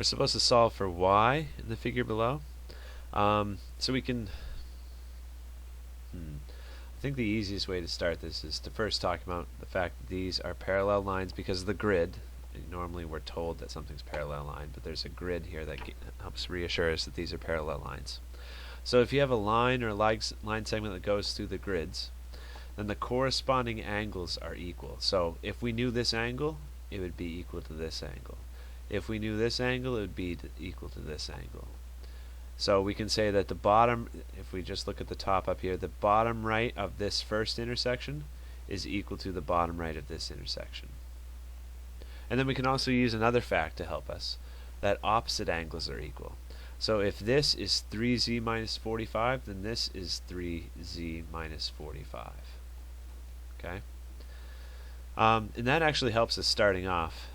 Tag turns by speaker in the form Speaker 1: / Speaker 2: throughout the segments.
Speaker 1: We're supposed to solve for y in the figure below. So we can, I think the easiest way to start this is to first talk about the fact that these are parallel lines because of the grid. Normally we're told that something's parallel line, but there's a grid here that helps reassure us that these are parallel lines. So if you have a line or a line segment that goes through the grids, then the corresponding angles are equal. So if we knew this angle, it would be equal to this angle. If we knew this angle, it would be equal to this angle. So we can say that the bottom, if we just look at the top up here, the bottom right of this first intersection is equal to the bottom right of this intersection. And then we can also use another fact to help us, that opposite angles are equal. So if this is 3z minus 45, then this is 3z minus 45. Okay? And that actually helps us starting off.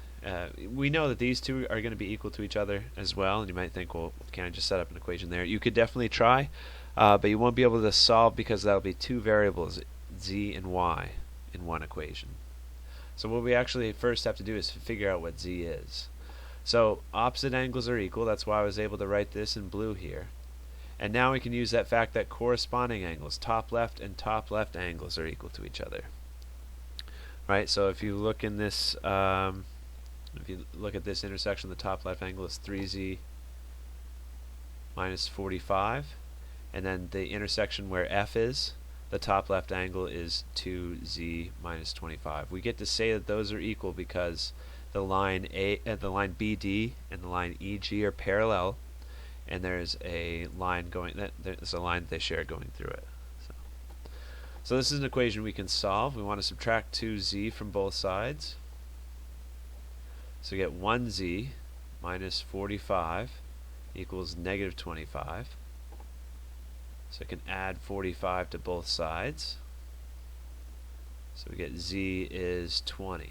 Speaker 1: We know that these two are going to be equal to each other as well, and you might think, well, can I just set up an equation there? You could definitely try, but you won't be able to solve because that'll be two variables, z and y, in one equation. So what we actually first have to do is figure out what z is. So opposite angles are equal, that's why I was able to write this in blue here. And now we can use that fact that corresponding angles, top left and top left angles, are equal to each other. Right, so if you look in this, if you look at this intersection, the top left angle is 3z minus 45, and then the intersection where f is, the top left angle is 2z minus 25. We get to say that those are equal because the line BD and the line EG are parallel, and there's a line there's a line that they share going through it. So this is an equation we can solve. We want to subtract 2z from both sides. So we get 1z minus 45 equals negative 25. So I can add 45 to both sides. So we get z is 20.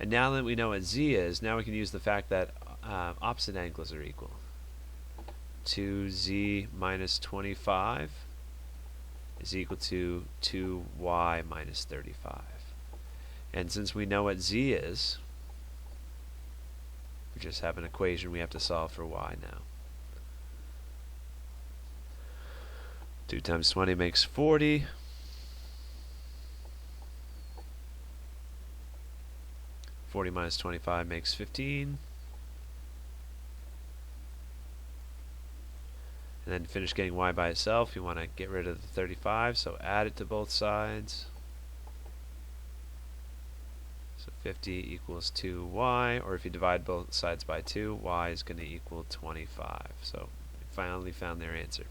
Speaker 1: And now that we know what z is, now we can use the fact that opposite angles are equal. 2z minus 25 is equal to 2y minus 35. And since we know what z is, we just have an equation we have to solve for y now. 2 times 20 makes 40. (40 minus 25 makes 15. And then finish getting y by itself, you want to get rid of the 35, so add it to both sides. So 50 equals 2y, or if you divide both sides by 2, y is going to equal 25. So we finally found their answer.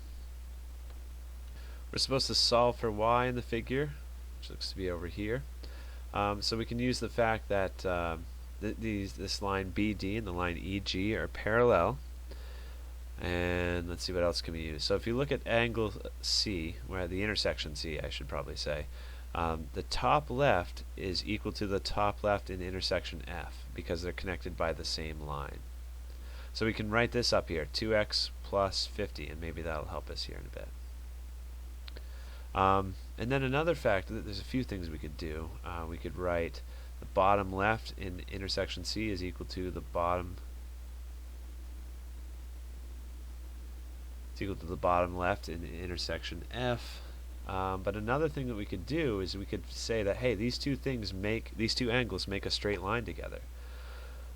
Speaker 1: We're supposed to solve for y in the figure, which looks to be over here. So we can use the fact that this line BD and the line EG are parallel. And let's see what else can be used. So if you look at angle C, where the intersection C, I should probably say, the top left is equal to the top left in the intersection F because they're connected by the same line. So we can write this up here, 2x plus 50, and maybe that'll help us here in a bit. And then another fact, there's a few things we could do. We could write the bottom left in intersection C is equal to the bottom left in the intersection F. But another thing that we could do is we could say that, hey, these two angles make a straight line together.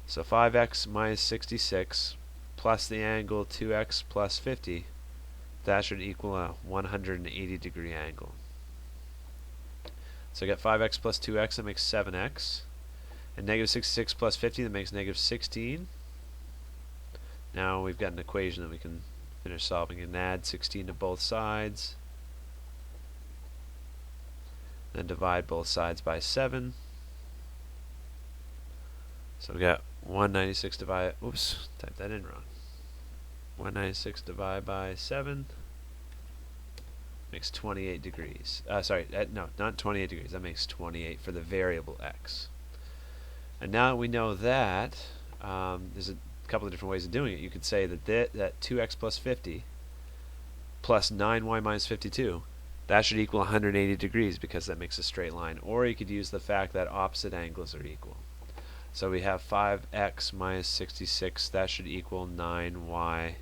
Speaker 1: So 5x minus 66 plus the angle 2x plus 50, that should equal a 180 degree angle. So I got 5x plus 2x, that makes 7x. And negative 66 plus 50, that makes negative 16. Now we've got an equation that we can finish solving and add 16 to both sides. Then divide both sides by 7. So we got 196 divided, oops, typed that in wrong. 196 divided by 7 makes 28 degrees. No, not 28 degrees. That makes 28 for the variable x. And now we know that, there's a couple of different ways of doing it. You could say that that 2x plus 50 plus 9y minus 52, that should equal 180 degrees because that makes a straight line. Or you could use the fact that opposite angles are equal. So we have 5x minus 66. That should equal 9y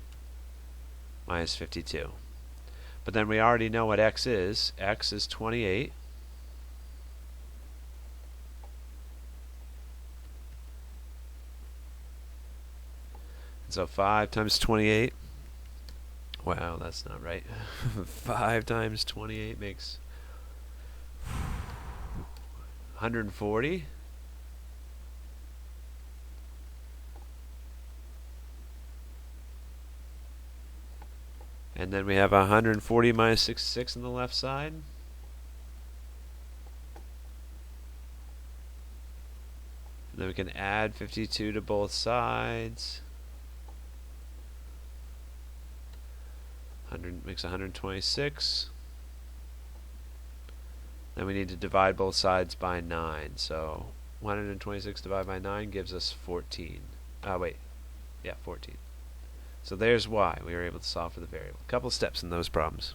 Speaker 1: minus 52. But then we already know what x is. X is 28. And so 5 times 28. Wow, that's not right. 5 times 28 makes 140. And then we have 140 minus 66 on the left side. And then we can add 52 to both sides. 100 makes 126. Then we need to divide both sides by 9. So 126 divided by 9 gives us 14. Wait. Yeah, 14. So there's why we were able to solve for the variable. A couple steps in those problems.